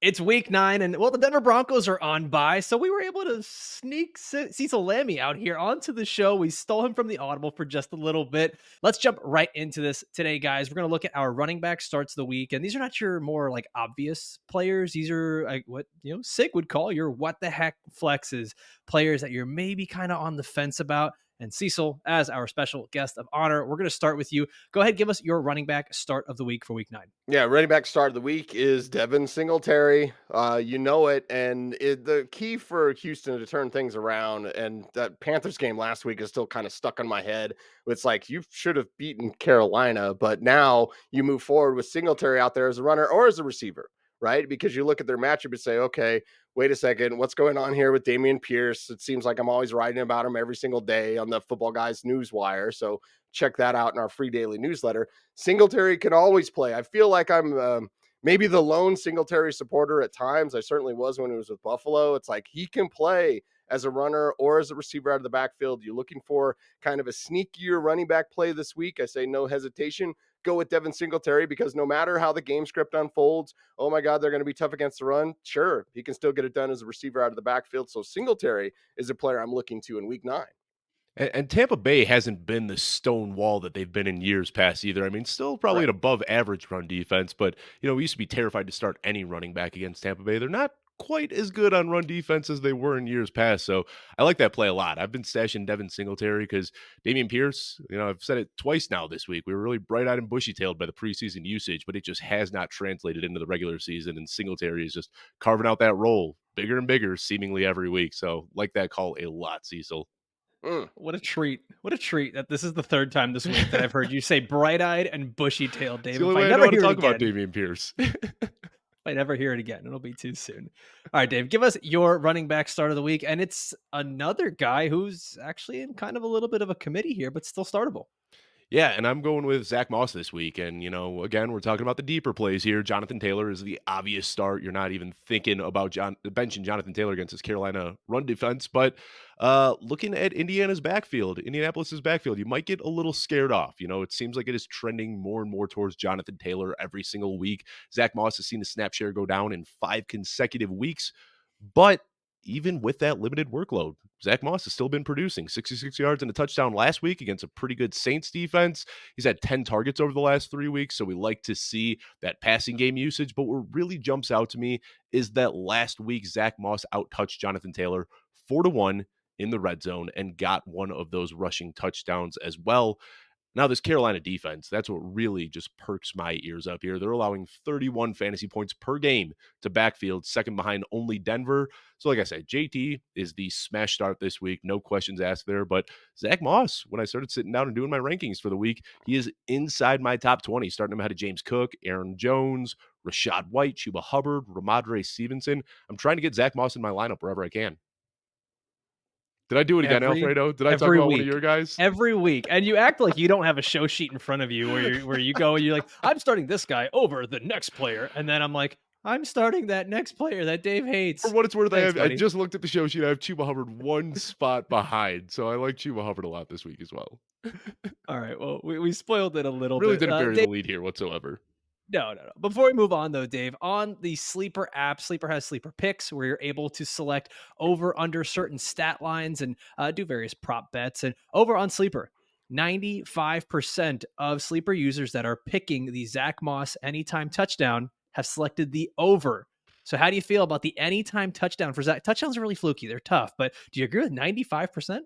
It's week 9, and well, the Denver Broncos are on bye, so we were able to sneak Cecil Lammey out here onto the show. We stole him from the Audible for just a little bit. Let's jump right into this today, guys. We're going to look at our running back starts of the week, and these are not your more like obvious players. These are like what Sig would call your what the heck flexes, players that you're maybe kind of on the fence about. And Cecil, as our special guest of honor, we're going to start with you. Go ahead, give us your running back start of the week for week 9. Yeah, running back start of the week is Devin Singletary. You know it, and the key for Houston to turn things around, and that Panthers game last week is still kind of stuck in my head. It's like you should have beaten Carolina, but now you move forward with Singletary out there as a runner or as a receiver, right? Because you look at their matchup and say, okay, wait a second, what's going on here with Damian Pierce? It seems like I'm always writing about him every single day on the Football Guys news wire. So check that out in our free daily newsletter. Singletary can always play. I feel like I'm maybe the lone Singletary supporter at times. I certainly was when he was with Buffalo. It's like he can play as a runner or as a receiver out of the backfield. You're looking for kind of a sneakier running back play this week. I say no hesitation. Go with Devin Singletary because no matter how the game script unfolds, oh my God, they're going to be tough against the run. Sure, he can still get it done as a receiver out of the backfield. So Singletary is a player I'm looking to in week 9. And Tampa Bay hasn't been the stone wall that they've been in years past either. I mean, still probably Right. an above average run defense, but we used to be terrified to start any running back against Tampa Bay. They're not quite as good on run defense as they were in years past. So I like that play a lot. I've been stashing Devin Singletary because Damian Pierce, I've said it twice now this week. We were really bright eyed and bushy tailed by the preseason usage, but it just has not translated into the regular season. And Singletary is just carving out that role bigger and bigger seemingly every week. So like that call a lot, Cecil. Mm. What a treat. What a treat that this is the third time this week that I've heard you say bright-eyed and bushy-tailed, It's Dave. the If only I way I know never how to hear it talk about again, Damian Pierce. if I never hear it again, it'll be too soon. All right, Dave, give us your running back start of the week. And it's another guy who's actually in kind of a little bit of a committee here, but still startable. Yeah, and I'm going with Zach Moss this week. And, again, we're talking about the deeper plays here. Jonathan Taylor is the obvious start. You're not even thinking about benching Jonathan Taylor against his Carolina run defense. But looking at Indianapolis's backfield, you might get a little scared off. It seems like it is trending more and more towards Jonathan Taylor every single week. Zach Moss has seen his snap share go down in 5 consecutive weeks. But even with that limited workload, Zach Moss has still been producing 66 yards and a touchdown last week against a pretty good Saints defense. He's had 10 targets over the last 3 weeks, so we like to see that passing game usage. But what really jumps out to me is that last week, Zach Moss out-touched Jonathan Taylor 4-1 in the red zone and got one of those rushing touchdowns as well. Now, this Carolina defense, that's what really just perks my ears up here. They're allowing 31 fantasy points per game to backfield, second behind only Denver. So, like I said, JT is the smash start this week. No questions asked there. But Zach Moss, when I started sitting down and doing my rankings for the week, he is inside my top 20, starting him ahead of James Cook, Aaron Jones, Rashad White, Chuba Hubbard, Ramondre Stevenson. I'm trying to get Zach Moss in my lineup wherever I can. Did I do it again, Every Alfredo? Did I talk every about one of week. your guys? Every week. And you act like you don't have a show sheet in front of you where you go and you're like, I'm starting this guy over the next player. And then I'm like, I'm starting that next player that Dave For hates. what it's worth, Thanks, I buddy. just looked at the show sheet. I have Chuba Hubbard one spot behind, so I like Chuba Hubbard a lot this week as well. All right. Well, we spoiled it a little Really bit. didn't bury Dave, the lead here whatsoever. no. Before we move on, though, Dave, on the Sleeper app, Sleeper has Sleeper picks where you're able to select over under certain stat lines and do various prop bets. And over on Sleeper, 95% of Sleeper users that are picking the Zach Moss anytime touchdown have selected the over. So, how do you feel about the anytime touchdown for Zach? Touchdowns are really fluky. They're tough, but do you agree with 95%?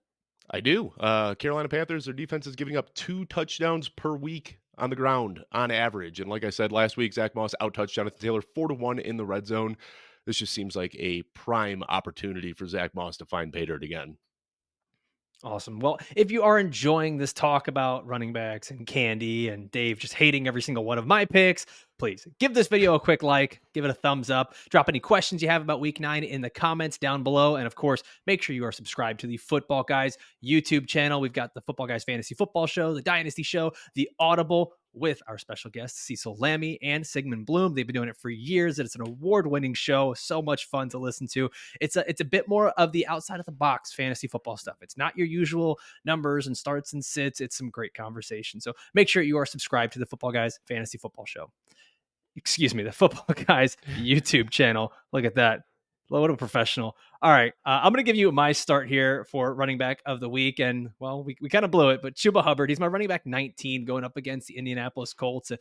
I do. Carolina Panthers, their defense is giving up 2 touchdowns per week on the ground on average. And like I said last week, Zach Moss out-touched Jonathan Taylor 4-1 in the red zone. This just seems like a prime opportunity for Zach Moss to find pay dirt again. Awesome. Well, if you are enjoying this talk about running backs and candy and Dave just hating every single one of my picks, please give this video a quick like, give it a thumbs up, drop any questions you have about week 9 in the comments down below. And of course, make sure you are subscribed to the Football Guys YouTube channel. We've got the Football Guys Fantasy Football Show, the Dynasty Show, the Audible with our special guests, Cecil Lammey and Sigmund Bloom. They've been doing it for years. It's an award-winning show. So much fun to listen to. It's a bit more of the outside of the box fantasy football stuff. It's not your usual numbers and starts and sits. It's some great conversation. So make sure you are subscribed to the Football Guys Fantasy Football Show. excuse me, the Football Guys YouTube channel. Look at that. What a professional. All right. I'm going to give you my start here for running back of the week. And, well, we kind of blew it, but Chuba Hubbard, he's my running back 19 going up against the Indianapolis Colts.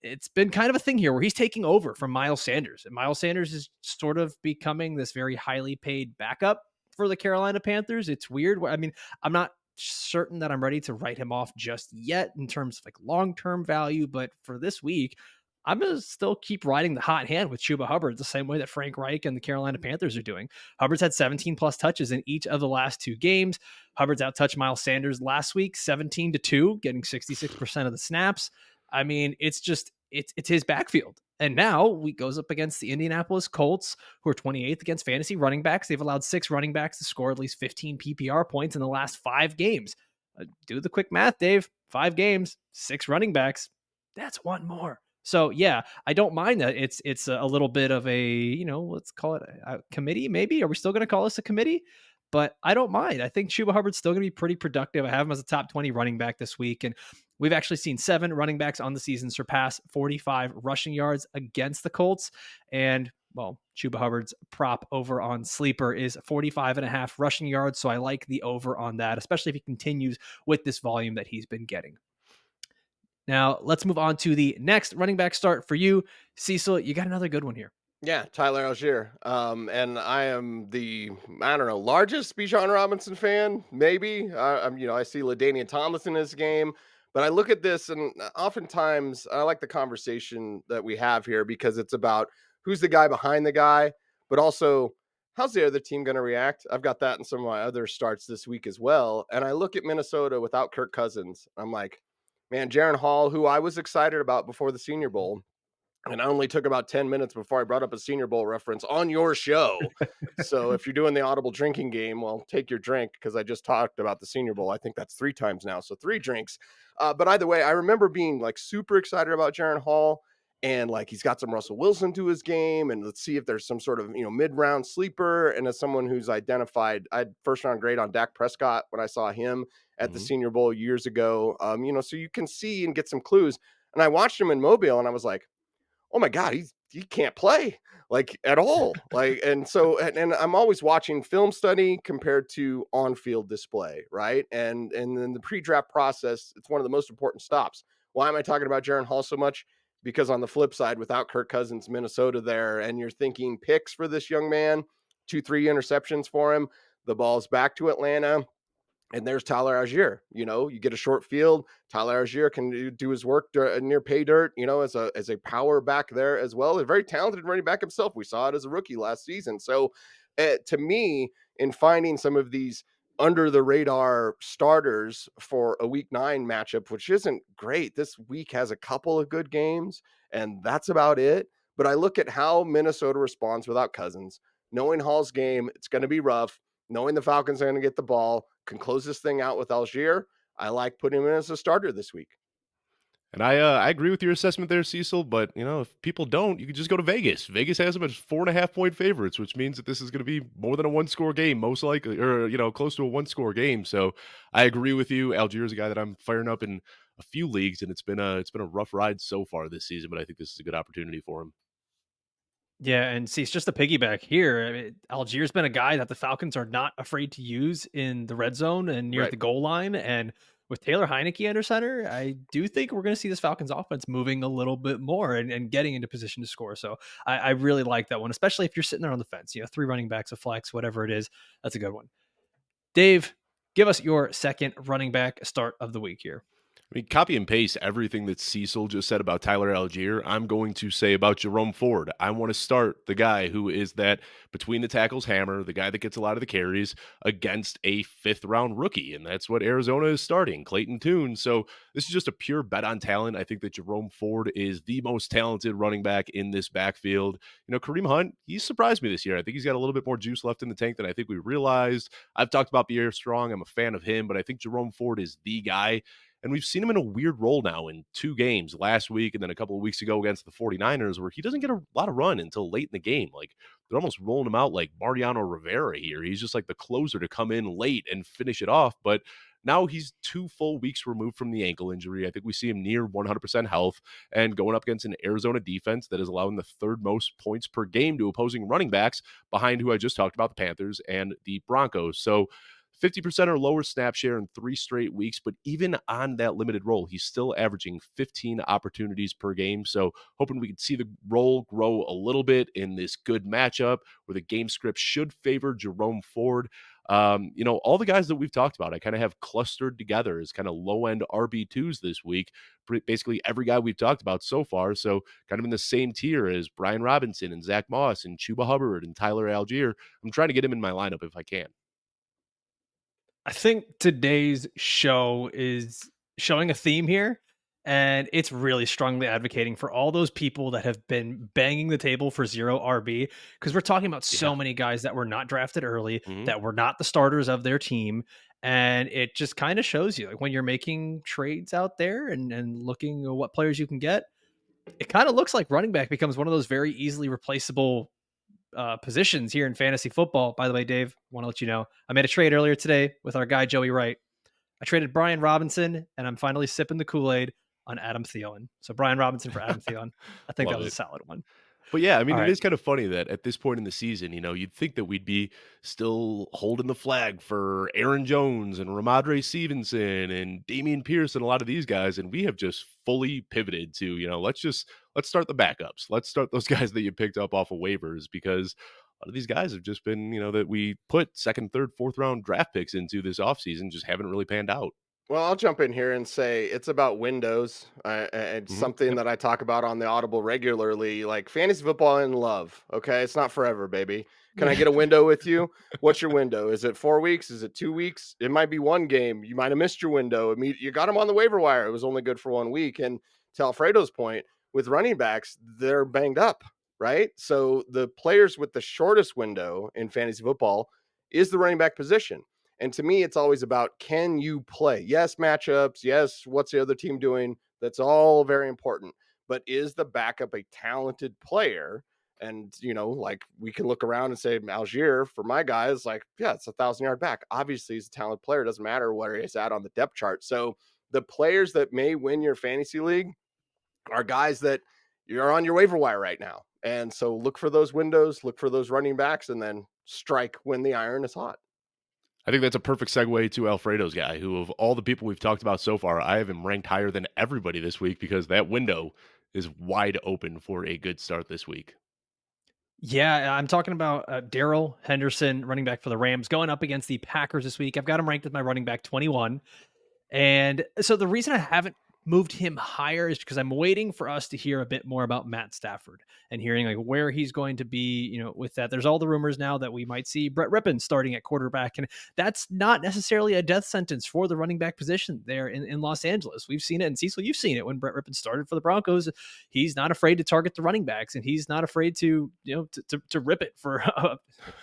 It's been kind of a thing here where he's taking over from Miles Sanders. And Miles Sanders is sort of becoming this very highly paid backup for the Carolina Panthers. It's weird. I mean, I'm not certain that I'm ready to write him off just yet in terms of like long-term value, but for this week, I'm going to still keep riding the hot hand with Chuba Hubbard the same way that Frank Reich and the Carolina Panthers are doing. Hubbard's had 17 plus touches in each of the last 2 games. Hubbard's outtouched Miles Sanders last week, 17-2, getting 66% of the snaps. I mean, it's his backfield. And now he goes up against the Indianapolis Colts, who are 28th against fantasy running backs. They've allowed 6 running backs to score at least 15 PPR points in the last 5 games. Do the quick math, Dave. 5 games, 6 running backs. That's one more. So yeah, I don't mind that it's a little bit of a, let's call it a committee, maybe. Are we still going to call this a committee? But I don't mind. I think Chuba Hubbard's still going to be pretty productive. I have him as a top 20 running back this week. And we've actually seen 7 running backs on the season surpass 45 rushing yards against the Colts. And, well, Chuba Hubbard's prop over on Sleeper is 45.5 rushing yards. So I like the over on that, especially if he continues with this volume that he's been getting. Now, let's move on to the next running back start for you. Cecil, you got another good one here. Yeah, Tyler Allgeier. And I am largest Bijan Robinson fan, maybe. I see LaDainian Thomas in this game, but I look at this and oftentimes I like the conversation that we have here because it's about who's the guy behind the guy, but also how's the other team going to react? I've got that in some of my other starts this week as well. And I look at Minnesota without Kirk Cousins. I'm like, man, Jaron Hall, who I was excited about before the Senior Bowl, and I only took about 10 minutes before I brought up a Senior Bowl reference on your show. So if you're doing the audible drinking game, well, take your drink because I just talked about the Senior Bowl. I think that's 3 times now, so 3 drinks. But either way, I remember being like super excited about Jaron Hall, and like he's got some Russell Wilson to his game, and let's see if there's some sort of mid-round sleeper. And as someone who's identified, I had first-round grade on Dak Prescott when I saw him at the Senior Bowl years ago. So you can see and get some clues. And I watched him in Mobile, and I was like, oh my God, he can't play like at all. Like, and so, and I'm always watching film study compared to on-field display. Right. And then the pre-draft process, it's one of the most important stops. Why am I talking about Jaron Hall so much? Because on the flip side, without Kirk Cousins, Minnesota there, and you're thinking picks for this young man, 2-3 interceptions for him. The ball's back to Atlanta. And there's Tyler Allgeier. You get a short field. Tyler Allgeier can do his work near pay dirt, as a power back there as well. A very talented running back himself. We saw it as a rookie last season. So to me, in finding some of these under the radar starters for a week 9 matchup, which isn't great, this week has a couple of good games, and that's about it. But I look at how Minnesota responds without Cousins, knowing Hall's game, it's going to be rough. Knowing the Falcons are going to get the ball, can close this thing out with Allgeier. I like putting him in as a starter this week. And I agree with your assessment there, Cecil. But if people don't, you can just go to Vegas. Vegas has them as 4.5-point favorites, which means that this is going to be more than a 1-score game, most likely, or close to a 1-score game. So I agree with you. Allgeier is a guy that I'm firing up in a few leagues, and it's been a rough ride so far this season. But I think this is a good opportunity for him. Yeah, and see, it's just a piggyback here. I mean, Allgeier's been a guy that the Falcons are not afraid to use in the red zone and near the goal line. And with Taylor Heineke under center, I do think we're going to see this Falcons offense moving a little bit more and getting into position to score. So I really like that one, especially if you're sitting there on the fence. 3 running backs, a flex, whatever it is. That's a good one. Dave, give us your second running back start of the week here. I mean, copy and paste everything that Cecil just said about Tyler Allgeier. I'm going to say about Jerome Ford. I want to start the guy who is that between the tackles hammer, the guy that gets a lot of the carries against a 5th-round rookie, and that's what Arizona is starting, Clayton Tune. So this is just a pure bet on talent. I think that Jerome Ford is the most talented running back in this backfield. Kareem Hunt, he surprised me this year. I think he's got a little bit more juice left in the tank than I think we realized. I've talked about Pierre Strong. I'm a fan of him, but I think Jerome Ford is the guy. And we've seen him in a weird role now in 2 games, last week and then a couple of weeks ago against the 49ers, where he doesn't get a lot of run until late in the game. Like, they're almost rolling him out like Mariano Rivera here. He's just like the closer to come in late and finish it off. But now he's 2 full weeks removed from the ankle injury. I think we see him near 100% health and going up against an Arizona defense that is allowing the third most points per game to opposing running backs behind who I just talked about, the Panthers and the Broncos. So 50% or lower snap share in 3 straight weeks, but even on that limited role, he's still averaging 15 opportunities per game. So hoping we can see the role grow a little bit in this good matchup where the game script should favor Jerome Ford. All the guys that we've talked about, I kind of have clustered together as kind of low end RB2s this week. Basically every guy we've talked about so far. So kind of in the same tier as Brian Robinson and Zach Moss and Chuba Hubbard and Tyler Allgeier. I'm trying to get him in my lineup if I can. I think today's show is showing a theme here, and it's really strongly advocating for all those people that have been banging the table for zero RB, because we're talking about so many guys that were not drafted early, that were not the starters of their team. And it just kind of shows you, like, when you're making trades out there and looking at what players you can get, it kind of looks like running back becomes one of those very easily replaceable positions here in fantasy football. By the way, Dave, want to let you know, I made a trade earlier today with our guy, Joey Wright. I traded Brian Robinson, and I'm finally sipping the Kool-Aid on Adam Thielen. So Brian Robinson for Adam Thielen. I think that was a solid one. But yeah, I mean, it is kind of funny that at this point in the season, you'd think that we'd be still holding the flag for Aaron Jones and Ramondre Stevenson and Dameon Pierce and a lot of these guys. And we have just fully pivoted to, let's start the backups. Let's start those guys that you picked up off of waivers, because a lot of these guys have just been, that we put second, third, fourth round draft picks into this offseason, just haven't really panned out. Well, I'll jump in here and say it's about windows. It's something that I talk about on the Audible regularly, like fantasy football in love. Okay. It's not forever, baby. Can I get a window with you? What's your window? Is it 4 weeks? Is it 2 weeks? It might be one game. You might have missed your window. You got him on the waiver wire. It was only good for 1 week. And to Alfredo's point, with running backs, they're banged up, right? So the players with the shortest window in fantasy football is the running back position. And to me, it's always about, can you play? Yes, matchups. Yes, what's the other team doing? That's all very important. But is the backup a talented player? And, like, we can look around and say, Allgeier, for my guys, like, yeah, it's a 1,000-yard back. Obviously, he's a talented player. It doesn't matter where he's at on the depth chart. So the players that may win your fantasy league are guys that you're on your waiver wire right now. And so look for those windows, look for those running backs, and then strike when the iron is hot. I think that's a perfect segue to Alfredo's guy, who of all the people we've talked about so far, I have him ranked higher than everybody this week because that window is wide open for a good start this week. Yeah, I'm talking about Darrell, Henderson, running back for the Rams, going up against the Packers this week. I've got him ranked as my running back 21. And so the reason I haven't moved him higher is because I'm waiting for us to hear a bit more about Matt Stafford and hearing like where he's going to be, with that. There's all the rumors now that we might see Brett Rippon starting at quarterback, and that's not necessarily a death sentence for the running back position there in Los Angeles. We've seen it, and Cecil, you've seen it when Brett Rippon started for the Broncos. He's not afraid to target the running backs, and he's not afraid to rip it for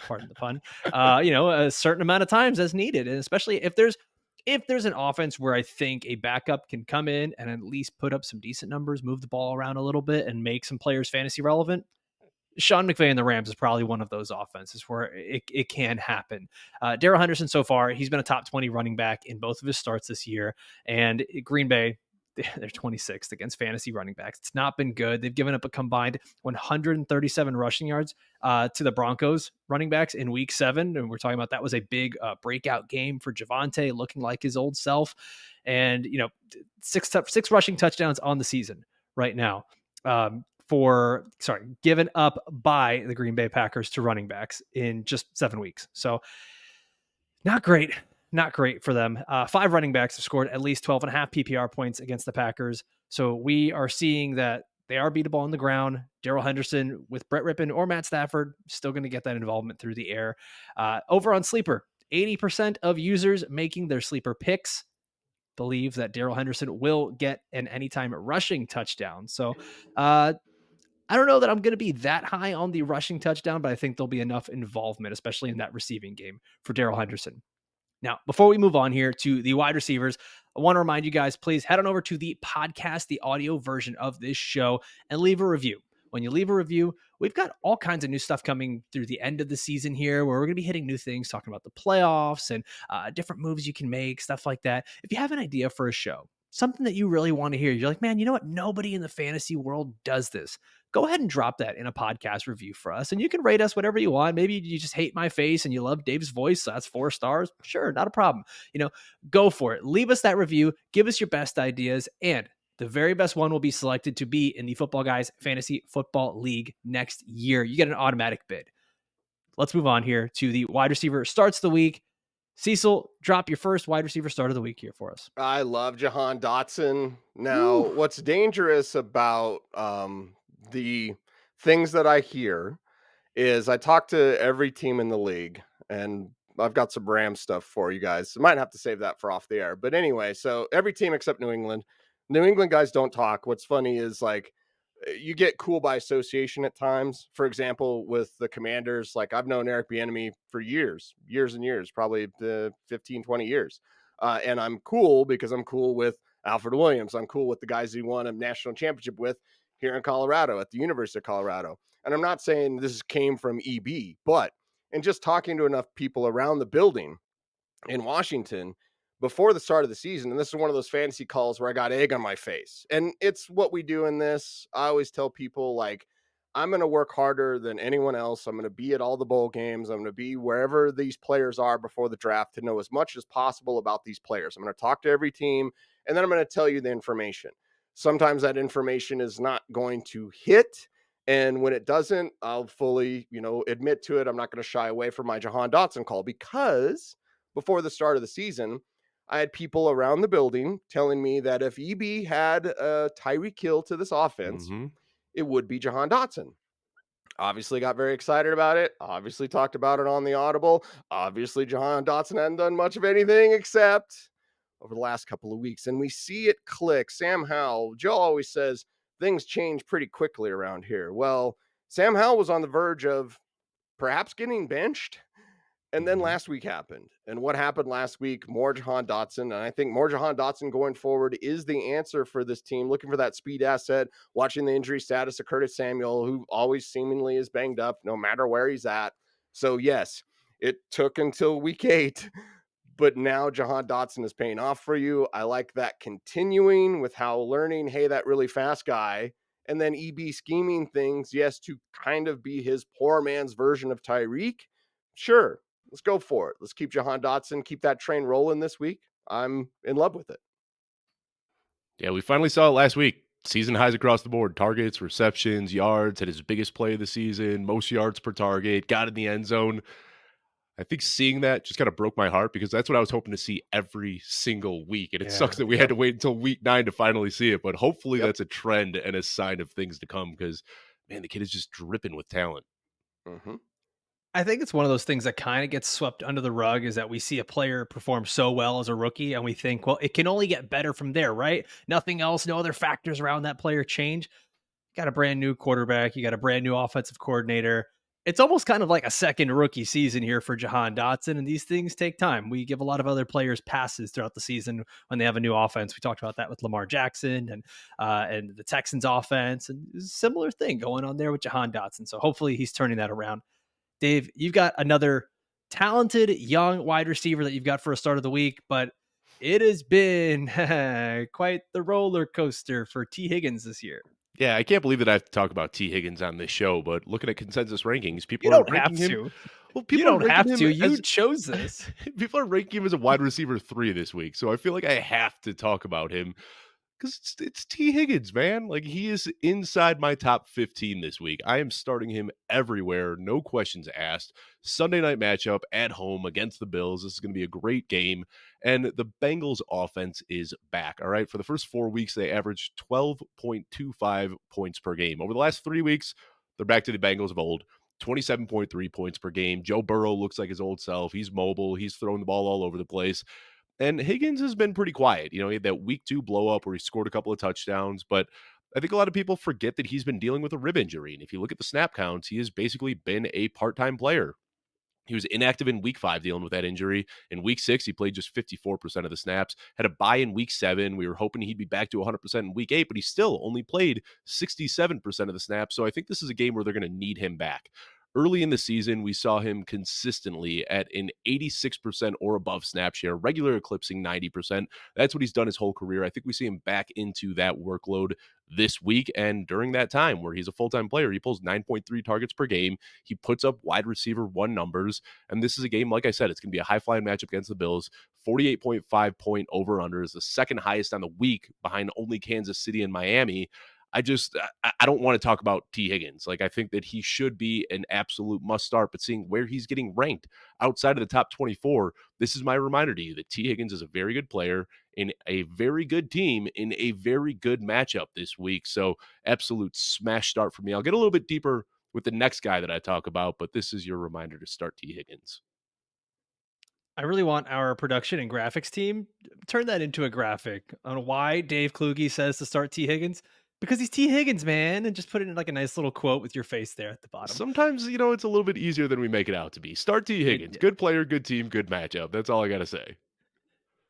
pardon the pun, a certain amount of times as needed, and especially if there's an offense where I think a backup can come in and at least put up some decent numbers, move the ball around a little bit, and make some players fantasy relevant, Sean McVay and the Rams is probably one of those offenses where it can happen. Darrell Henderson, so far, he's been a top 20 running back in both of his starts this year. And Green Bay, they're 26th against fantasy running backs. It's not been good. They've given up a combined 137 rushing yards to the Broncos running backs in week 7. And we're talking about that was a big breakout game for Javonte, looking like his old self. And, six rushing touchdowns on the season right now given up by the Green Bay Packers to running backs in just 7 weeks. So not great. Not great for them. 5 running backs have scored at least 12.5 PPR points against the Packers. So we are seeing that they are beatable on the ground. Darrell Henderson with Brett Rippon or Matt Stafford still going to get that involvement through the air. Over on Sleeper, 80% of users making their Sleeper picks believe that Darrell Henderson will get an anytime rushing touchdown. So I don't know that I'm going to be that high on the rushing touchdown, but I think there'll be enough involvement, especially in that receiving game for Darrell Henderson. Now, before we move on here to the wide receivers, I want to remind you guys, please head on over to the podcast, the audio version of this show, and leave a review. when you leave a review. We've got all kinds of new stuff coming through the end of the season here where we're going to be hitting new things, talking about the playoffs and different moves you can make, stuff like that. If you have an idea for a show, something that you really want to hear, you're like, man, you know what? Nobody in the fantasy world does this. Go ahead and drop that in a podcast review for us. And you can rate us whatever you want. Maybe you just hate my face and you love Dave's voice. So that's 4 stars. Sure, not a problem. Go for it. Leave us that review. Give us your best ideas. And the very best one will be selected to be in the Football Guys Fantasy Football League next year. You get an automatic bid. Let's move on here to the wide receiver starts of the week. Cecil, drop your first wide receiver start of the week here for us. I love Jahan Dotson. Now, what's dangerous about the things that I hear is I talk to every team in the league, and I've got some Rams stuff for you guys. I might have to save that for off the air. But anyway, so every team except New England. New England guys don't talk. What's funny is like you get cool by association at times. For example, with the Commanders, like I've known Eric Bieniemy for years and years, probably 15, 20 years. And I'm cool because I'm cool with Alfred Williams. I'm cool with the guys he won a national championship with here in Colorado at the University of Colorado. And I'm not saying this came from EB, but in just talking to enough people around the building in Washington before the start of the season, and this is one of those fantasy calls where I got egg on my face. And it's what we do in this. I always tell people, like, I'm going to work harder than anyone else. I'm going to be at all the bowl games. I'm going to be wherever these players are before the draft to know as much as possible about these players. I'm going to talk to every team, and then I'm going to tell you the information. Sometimes that information is not going to hit. And when it doesn't, I'll fully, admit to it. I'm not going to shy away from my Jahan Dotson call, because before the start of the season, I had people around the building telling me that if EB had a Tyreek Hill to this offense, it would be Jahan Dotson. Obviously got very excited about it. Obviously talked about it on the Audible. Obviously Jahan Dotson hadn't done much of anything except over the last couple of weeks. And we see it click. Sam Howell, Joe always says things change pretty quickly around here. Well, Sam Howell was on the verge of perhaps getting benched. And then last week happened. And what happened last week? More Jahan Dotson. And I think more Jahan Dotson going forward is the answer for this team. Looking for that speed asset, watching the injury status of Curtis Samuel, who always seemingly is banged up no matter where he's at. So, yes, it took until week 8, but now Jahan Dotson is paying off for you. I like that continuing with how learning, hey, that really fast guy, and then EB scheming things, yes, to kind of be his poor man's version of Tyreek. Sure. Let's go for it. Let's keep Jahan Dotson, keep that train rolling this week. I'm in love with it. Yeah, we finally saw it last week. Season highs across the board. Targets, receptions, yards, had his biggest play of the season, most yards per target, got in the end zone. I think seeing that just kind of broke my heart because that's what I was hoping to see every single week. And it sucks that we had to wait until week 9 to finally see it. But hopefully that's a trend and a sign of things to come because, man, the kid is just dripping with talent. I think it's one of those things that kind of gets swept under the rug is that we see a player perform so well as a rookie and we think, well, it can only get better from there, right? Nothing else, no other factors around that player change. You got a brand new quarterback. You got a brand new offensive coordinator. It's almost kind of like a second rookie season here for Jahan Dotson, and these things take time. We give a lot of other players passes throughout the season when they have a new offense. We talked about that with Lamar Jackson and the Texans offense, and there's a similar thing going on there with Jahan Dotson. So hopefully he's turning that around. Dave, you've got another talented young wide receiver that you've got for a start of the week, but it has been quite the roller coaster for T. Higgins this year. Yeah, I can't believe that I have to talk about T. Higgins on this show, but looking at consensus rankings, people You are don't have ranking him. to. Well, You people don't are have ranking to. him You as, chose this. people are ranking him as a wide receiver 3 this week, so I feel like I have to talk about him because it's T. Higgins, man. Like, he is inside my top 15 this week. I am starting him everywhere, no questions asked. Sunday night matchup at home against the Bills. This is going to be a great game. And the Bengals offense is back, all right? For the first 4 weeks, they averaged 12.25 points per game. Over the last 3 weeks, they're back to the Bengals of old. 27.3 points per game. Joe Burrow looks like his old self. He's mobile. He's throwing the ball all over the place. And Higgins has been pretty quiet. You know, he had that week 2 blow up where he scored a couple of touchdowns, but I think a lot of people forget that he's been dealing with a rib injury. And if you look at the snap counts, he has basically been a part-time player. He was inactive in week 5 dealing with that injury. In week 6, he played just 54% of the snaps, had a bye in week 7. We were hoping he'd be back to 100% in week 8, but he still only played 67% of the snaps. So I think this is a game where they're going to need him back. Early in the season, we saw him consistently at an 86% or above snap share, regular eclipsing 90%. That's what he's done his whole career. I think we see him back into that workload this week. And during that time where he's a full-time player, he pulls 9.3 targets per game. He puts up wide receiver 1 numbers. And this is a game, like I said, it's going to be a high-flying matchup against the Bills. 48.5 point over-under is the second highest on the week behind only Kansas City and Miami. I don't want to talk about T. Higgins. Like, I think that he should be an absolute must start, but seeing where he's getting ranked outside of the top 24, this is my reminder to you that T. Higgins is a very good player in a very good team in a very good matchup this week. So absolute smash start for me. I'll get a little bit deeper with the next guy that I talk about, but this is your reminder to start T. Higgins. I really want our production and graphics team turn that into a graphic on why Dave Kluge says to start T. Higgins, because he's T. Higgins, man, and just put it in like a nice little quote with your face there at the bottom. Sometimes, it's a little bit easier than we make it out to be. Start T. Higgins. Good player, good team, good matchup. That's all I got to say.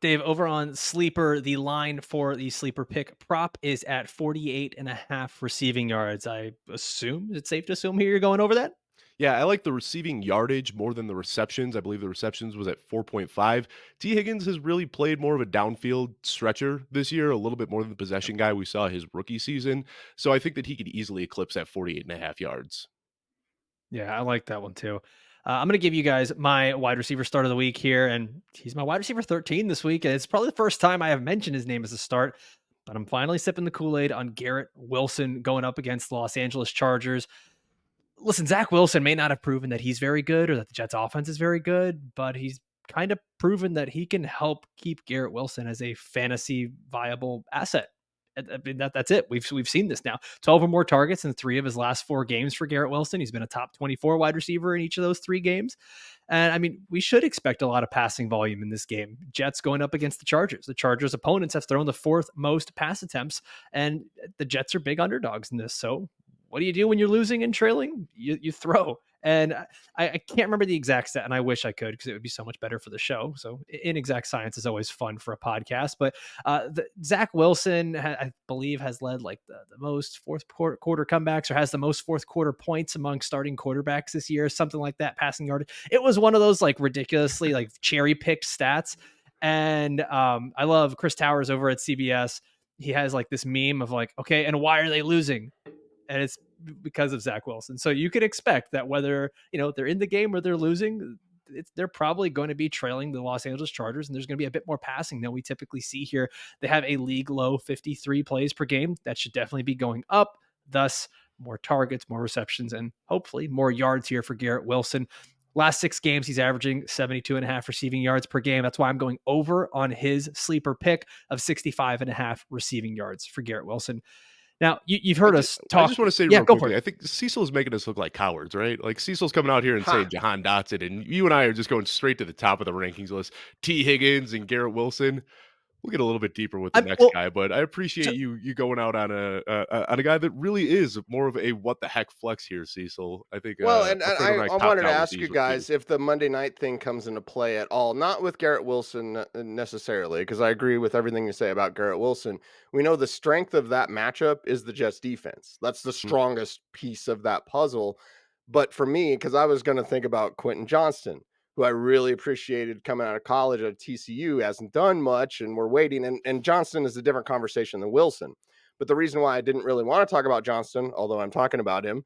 Dave, over on Sleeper, the line for the Sleeper pick prop is at 48.5 receiving yards. I assume, is it safe to assume here you're going over that? Yeah, I like the receiving yardage more than the receptions. I believe the receptions was at 4.5. T. Higgins has really played more of a downfield stretcher this year, a little bit more than the possession guy we saw his rookie season. So I think that he could easily eclipse that 48.5 yards. Yeah, I like that one too. I'm going to give you guys my wide receiver start of the week here, and he's my wide receiver 13 this week. And it's probably the first time I have mentioned his name as a start, but I'm finally sipping the Kool-Aid on Garrett Wilson going up against the Los Angeles Chargers. Listen, Zach Wilson may not have proven that he's very good or that the Jets offense is very good, but he's kind of proven that he can help keep Garrett Wilson as a fantasy viable asset. I mean, that's it. We've seen this now. 12 or more targets in 3 of his last 4 games for Garrett Wilson. He's been a top 24 wide receiver in each of those 3 games. And I mean, we should expect a lot of passing volume in this game. Jets going up against the Chargers. The Chargers opponents have thrown the 4th most pass attempts, and the Jets are big underdogs in this. So what do you do when you're losing and trailing? You throw. And I can't remember the exact stat, and I wish I could because it would be so much better for the show. So inexact science is always fun for a podcast. But Zach Wilson, I believe, has led like the most fourth quarter comebacks, or has the most fourth quarter points among starting quarterbacks this year, something like that, passing yardage. It was one of those like ridiculously like cherry picked stats. And I love Chris Towers over at CBS. He has like this meme of like, okay, and why are they losing? And it's because of Zach Wilson. So you could expect that whether, they're in the game or they're losing, they're probably going to be trailing the Los Angeles Chargers, and there's going to be a bit more passing than we typically see here. They have a league low 53 plays per game. That should definitely be going up. Thus, more targets, more receptions, and hopefully more yards here for Garrett Wilson. Last 6 games, he's averaging 72.5 receiving yards per game. That's why I'm going over on his sleeper pick of 65.5 receiving yards for Garrett Wilson. Now, you've heard us talk. I just want to say real quickly, I think Cecil is making us look like cowards, right? Like Cecil's coming out here and saying Jahan Dotson, and you and I are just going straight to the top of the rankings list. T. Higgins and Garrett Wilson. We'll get a little bit deeper with the next guy, but I appreciate you going out on a guy that really is more of a what the heck flex here, Cecil. I think. Well, and I wanted to ask you guys if the Monday night thing comes into play at all. Not with Garrett Wilson necessarily, because I agree with everything you say about Garrett Wilson. We know the strength of that matchup is the Jets defense. That's the strongest piece of that puzzle. But for me, because I was going to think about Quentin Johnston, who I really appreciated coming out of college at TCU, hasn't done much, and we're waiting. And Johnston is a different conversation than Wilson. But the reason why I didn't really want to talk about Johnston, although I'm talking about him,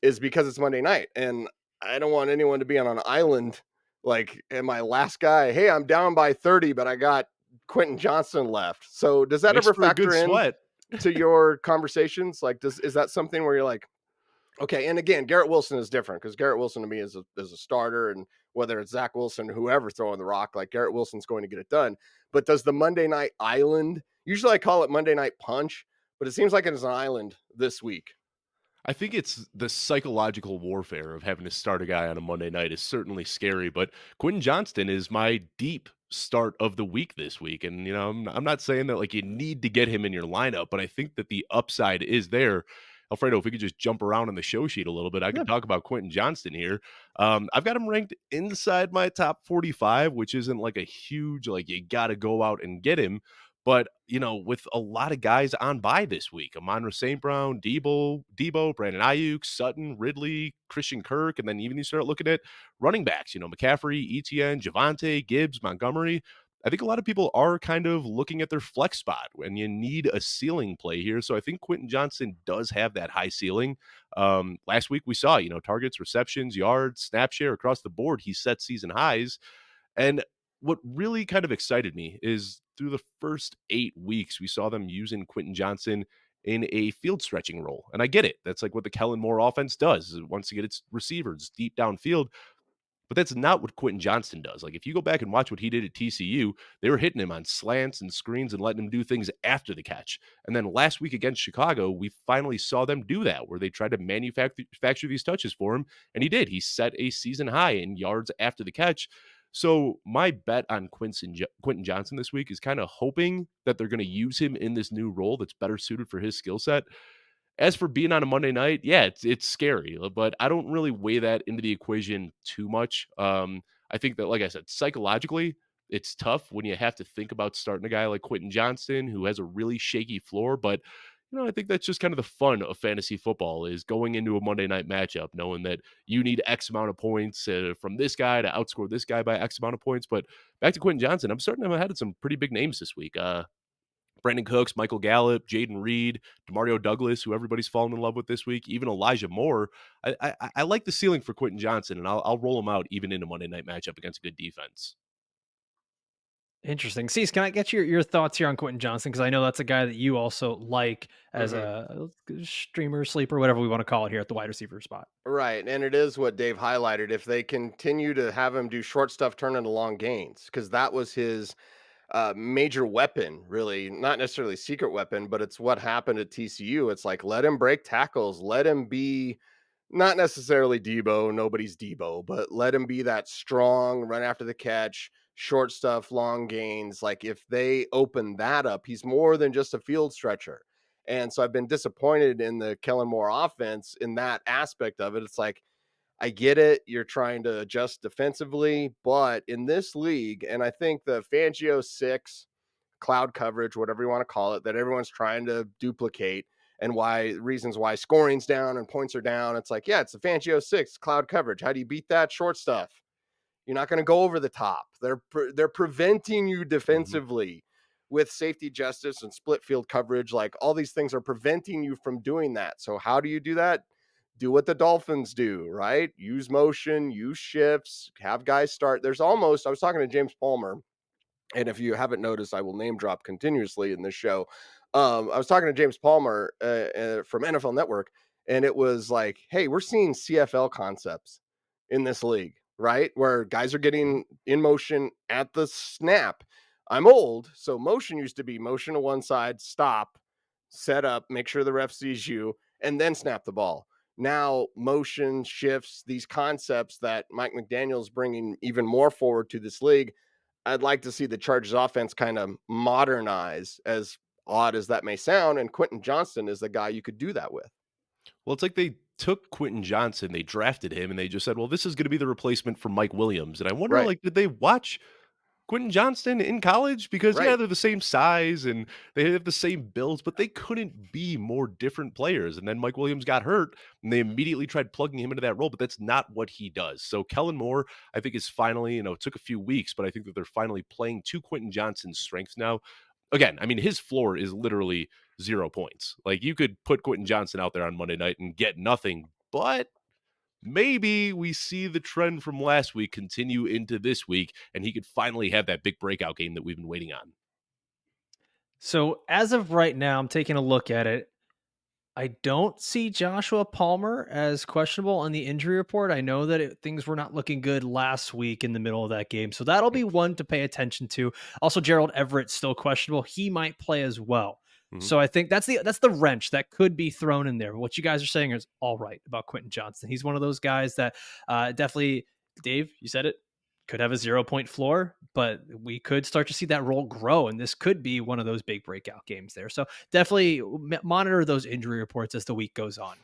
is because it's Monday night. And I don't want anyone to be on an island like, and my last guy, hey, I'm down by 30, but I got Quentin Johnston left. So does that ever factor in to your conversations? Like, is that something where you're like, okay, and again, Garrett Wilson is different because Garrett Wilson to me is a starter, and whether it's Zach Wilson, whoever throwing the rock, like Garrett Wilson's going to get it done. But does the Monday night island, usually I call it Monday night punch, but it seems like it is an island this week. I think it's the psychological warfare of having to start a guy on a Monday night is certainly scary, but Quentin Johnston is my deep start of the week this week. And, I'm not saying that like you need to get him in your lineup, but I think that the upside is there. Alfredo, if we could just jump around on the show sheet a little bit, I Yeah. could talk about Quentin Johnston here. I've got him ranked inside my top 45, which isn't like a huge, like, you got to go out and get him. But, with a lot of guys on bye this week, Amon St. Brown, Debo, Brandon Ayuk, Sutton, Ridley, Christian Kirk, and then even you start looking at running backs, McCaffrey, Etienne, Javante, Gibbs, Montgomery. I think a lot of people are kind of looking at their flex spot when you need a ceiling play here. So I think Quentin Johnston does have that high ceiling. Last week we saw, targets, receptions, yards, snap share across the board. He set season highs. And what really kind of excited me is through the first 8 weeks, we saw them using Quentin Johnston in a field stretching role. And I get it. That's like what the Kellen Moore offense does. It wants to get its receivers deep downfield. But that's not what Quentin Johnston does. Like, if you go back and watch what he did at TCU, they were hitting him on slants and screens and letting him do things after the catch. And then last week against Chicago, we finally saw them do that, where they tried to manufacture these touches for him, and he did. He set a season high in yards after the catch. So my bet on Quentin Johnston this week is kind of hoping that they're going to use him in this new role that's better suited for his skill set. As for being on a Monday night, yeah, it's scary, but I don't really weigh that into the equation too much. I think that, like I said, psychologically, it's tough when you have to think about starting a guy like Quentin Johnston, who has a really shaky floor. But I think that's just kind of the fun of fantasy football, is going into a Monday night matchup knowing that you need X amount of points from this guy to outscore this guy by X amount of points. But back to Quentin Johnston, I'm starting to have had some pretty big names this week. Brandon Cooks, Michael Gallup, Jaden Reed, DeMario Douglas, who everybody's fallen in love with this week, even Elijah Moore. I like the ceiling for Quentin Johnston, and I'll roll him out even in a Monday night matchup against a good defense. Interesting. Cease, can I get your thoughts here on Quentin Johnston? Because I know that's a guy that you also like as a streamer, sleeper, whatever we want to call it here at the wide receiver spot. Right, and it is what Dave highlighted. If they continue to have him do short stuff, turn into long gains, because that was his major weapon, really, not necessarily secret weapon, but it's what happened at TCU. It's like, let him break tackles, let him be not necessarily Debo, nobody's Debo, but let him be that strong run after the catch, short stuff, long gains. Like, if they open that up, he's more than just a field stretcher. And so I've been disappointed in the Kellen Moore offense in that aspect of it. It's like, I get it. You're trying to adjust defensively, but in this league, and I think the Fangio 6 cloud coverage, whatever you want to call it, that everyone's trying to duplicate, and why reasons why scoring's down and points are down. It's like, yeah, it's the Fangio 6 cloud coverage. How do you beat that? Short stuff. You're not going to go over the top. They're preventing you defensively with safety justice and split field coverage. Like, all these things are preventing you from doing that. So how do you do that? Do what the Dolphins do, right? Use motion, use shifts, have guys start. I was talking to James Palmer, and if you haven't noticed, I will name drop continuously in this show. I was talking to James Palmer from NFL Network, and it was like, hey, we're seeing CFL concepts in this league, right? Where guys are getting in motion at the snap. I'm old, so motion used to be motion to one side, stop, set up, make sure the ref sees you, and then snap the ball. Now, motion shifts, these concepts that Mike McDaniel's bringing even more forward to this league. I'd like to see the Chargers offense kind of modernize, as odd as that may sound. And Quentin Johnston is the guy you could do that with. Well, it's like they took Quentin Johnston, they drafted him, and they just said, well, this is going to be the replacement for Mike Williams. And I wonder, Right. like, did they watch Quentin Johnston in college? Because, yeah, Right. they're the same size and they have the same builds, but they couldn't be more different players. And then Mike Williams got hurt, and they immediately tried plugging him into that role, but that's not what he does. So Kellen Moore, I think, is finally, it took a few weeks, but I think that they're finally playing to Quentin Johnston's strengths now. Again, I mean, his floor is literally 0 points. Like, you could put Quentin Johnston out there on Monday night and get nothing, but maybe we see the trend from last week continue into this week, and he could finally have that big breakout game that we've been waiting on. So as of right now, I'm taking a look at it. I don't see Joshua Palmer as questionable on the injury report. I know that things were not looking good last week in the middle of that game. So that'll be one to pay attention to. Also, Gerald Everett's still questionable. He might play as well. So I think that's the wrench that could be thrown in there. What you guys are saying is all right about Quentin Johnston. He's one of those guys that definitely, Dave, you said it, could have a 0-point floor, but we could start to see that role grow. And this could be one of those big breakout games there. So definitely monitor those injury reports as the week goes on.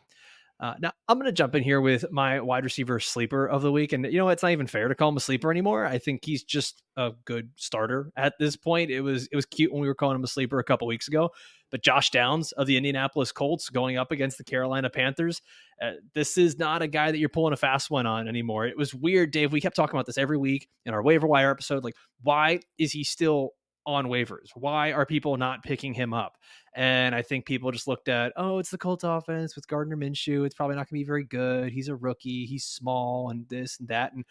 Now I'm going to jump in here with my wide receiver sleeper of the week. And you know, it's not even fair to call him a sleeper anymore. I think he's just a good starter at this point. It was cute when we were calling him a sleeper a couple weeks ago, but Josh Downs of the Indianapolis Colts going up against the Carolina Panthers. This is not a guy that you're pulling a fast one on anymore. It was weird, Dave. We kept talking about this every week in our waiver wire episode. Like, why is he still on waivers? Why are people not picking him up? And I think people just looked at, oh, it's the Colts offense with Gardner Minshew. It's probably not going to be very good. He's a rookie. He's small and this and that. And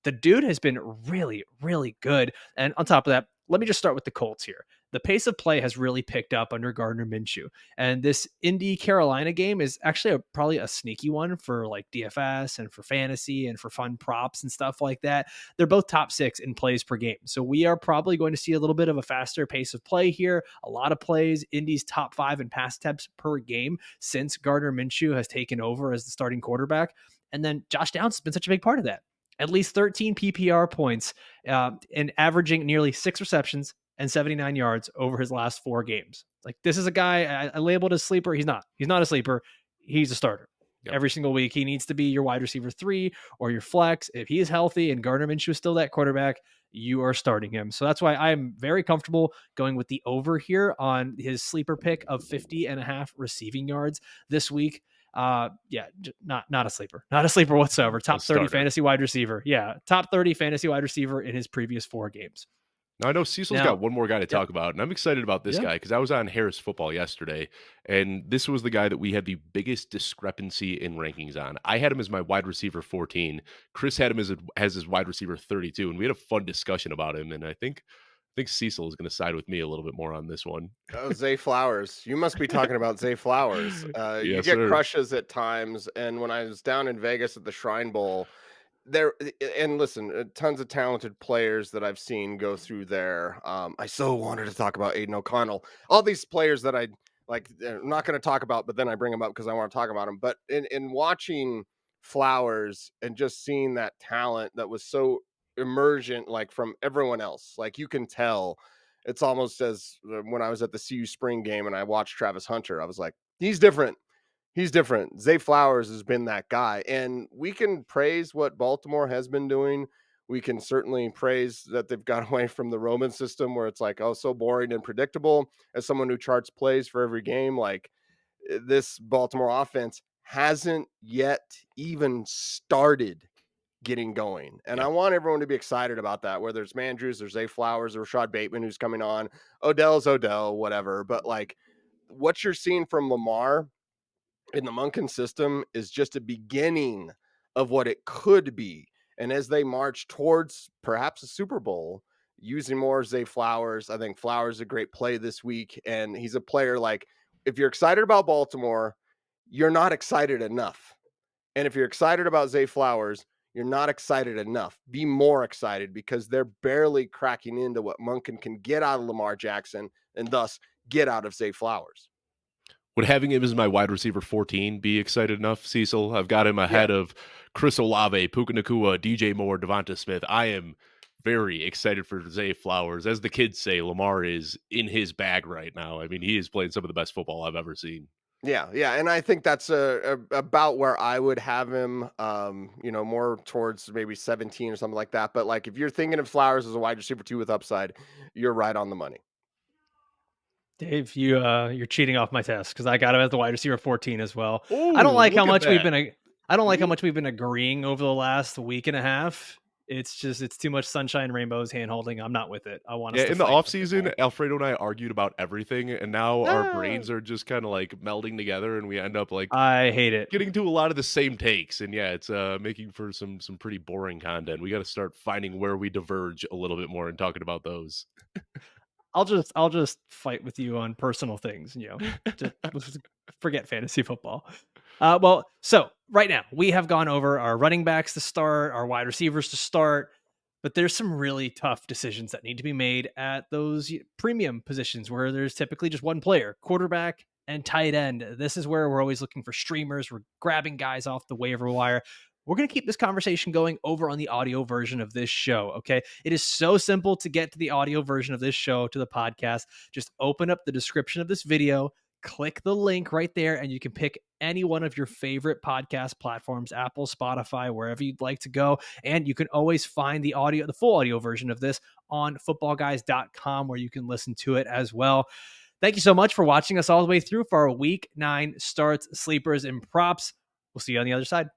the dude has been really, really good. And on top of that, let me just start with the Colts here. The pace of play has really picked up under Gardner Minshew. And this Indy Carolina game is actually probably a sneaky one for like DFS and for fantasy and for fun props and stuff like that. They're both top 6 in plays per game. So we are probably going to see a little bit of a faster pace of play here. A lot of plays. Indy's top 5 in pass attempts per game since Gardner Minshew has taken over as the starting quarterback. And then Josh Downs has been such a big part of that. At least 13 PPR points and averaging nearly 6 receptions and 79 yards over his last 4 games. Like, this is a guy I labeled as sleeper. He's not a sleeper. He's a starter. Yep. Every single week. He needs to be your wide receiver 3 or your flex. If he is healthy and Gardner Minshew is still that quarterback, you are starting him. So that's why I'm very comfortable going with the over here on his sleeper pick of 50.5 receiving yards this week. Not a sleeper whatsoever. Top 30 fantasy wide receiver. Yeah. Top 30 fantasy wide receiver in his previous 4 games. Now, I know Cecil's got one more guy to talk about, and I'm excited about this guy because I was on Harris Football yesterday, and this was the guy that we had the biggest discrepancy in rankings on. I had him as my wide receiver 14. Chris had him as his wide receiver 32, and we had a fun discussion about him, and I think Cecil is going to side with me a little bit more on this one. Oh, Zay Flowers. You must be talking about Zay Flowers. Yes, you get crushes at times, and when I was down in Vegas at the Shrine Bowl, there, and listen, tons of talented players that I've seen go through there. I so wanted to talk about Aiden O'Connell. All these players that I like, I'm not going to talk about, but then I bring them up because I want to talk about them. But in watching Flowers and just seeing that talent that was so emergent, like from everyone else, like you can tell, it's almost as when I was at the CU spring game and I watched Travis Hunter, I was like, he's different. Zay Flowers has been that guy. And we can praise what Baltimore has been doing. We can certainly praise that they've got away from the Roman system where it's like, oh, so boring and predictable. As someone who charts plays for every game, like this Baltimore offense hasn't yet even started getting going. And I want everyone to be excited about that, whether it's Mandrews, there's Zay Flowers, or Rashad Bateman, who's coming on, Odell's Odell, whatever. But like what you're seeing from Lamar in the Monken system is just a beginning of what it could be. And as they march towards perhaps a Super Bowl, using more Zay Flowers, I think Flowers is a great play this week. And he's a player, like, if you're excited about Baltimore, you're not excited enough. And if you're excited about Zay Flowers, you're not excited enough. Be more excited, because they're barely cracking into what Monken can get out of Lamar Jackson and thus get out of Zay Flowers. Would having him as my wide receiver 14 be excited enough, Cecil? I've got him ahead of Chris Olave, Puka Nacua, DJ Moore, Devonta Smith. I am very excited for Zay Flowers. As the kids say, Lamar is in his bag right now. I mean, he is playing some of the best football I've ever seen. Yeah. And I think that's about where I would have him, more towards maybe 17 or something like that. But like, if you're thinking of Flowers as a wide receiver 2 with upside, you're right on the money. Dave, you're cheating off my test because I got him as the wide receiver 14 as well. Ooh, I don't like how much we've been agreeing over the last week and a half. It's too much sunshine and rainbows, hand holding. I'm not with it. I want us to in the fight off season, Alfredo and I argued about everything, and now our brains are just kind of like melding together, and we end up like, I hate it, getting to a lot of the same takes. And it's making for some pretty boring content. We got to start finding where we diverge a little bit more and talking about those. I'll just fight with you on personal things, just forget fantasy football. So right now we have gone over our running backs to start, our wide receivers to start, but there's some really tough decisions that need to be made at those premium positions where there's typically just one player, quarterback and tight end. This is where we're always looking for streamers. We're grabbing guys off the waiver wire. we're going to keep this conversation going over on the audio version of this show. Okay. It is so simple to get to the audio version of this show, to the podcast. Just open up the description of this video, click the link right there, and you can pick any one of your favorite podcast platforms, Apple, Spotify, wherever you'd like to go. And you can always find the audio, the full audio version of this on footballguys.com, where you can listen to it as well. Thank you so much for watching us all the way through for our week 9 starts, sleepers, and props. We'll see you on the other side.